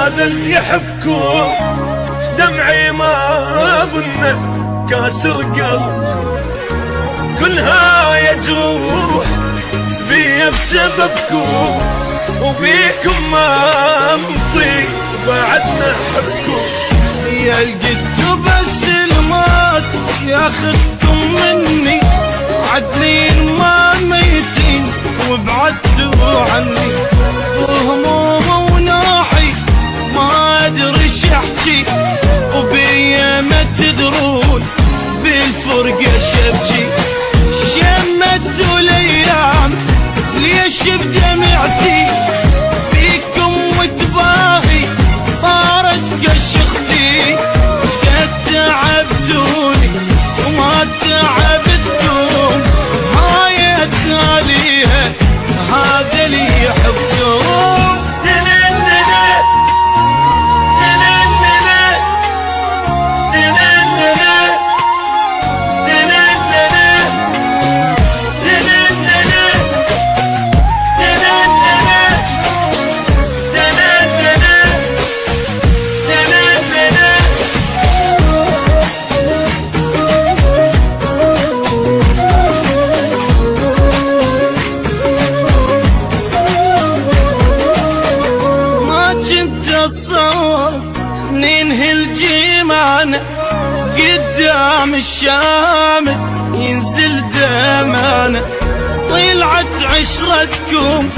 هذا اللي يحبكم دمعي ما أظنه كاسر قلب، كلها يجروح بيا بسببكم، وبيكم ما نطيق بعدنا حبكم. يا لقيتوا بس الموت ياخذكم مني، عدلين ما ميتين وبعدتوا عني، وهموم ونوحي ما ادري ايش احكي، وبيا ما تدرون بالفرقه شبكي. شمتوا الايام ليش بدمعتي فيكم وتباهي صارت كشختي، قد تعبتوني وما تعبتكم، هاي التاليها هذا اللي يحبكم. الصور ننهي الجيمان قدام الشامت ينزل دمانا، طلعت عشرتكم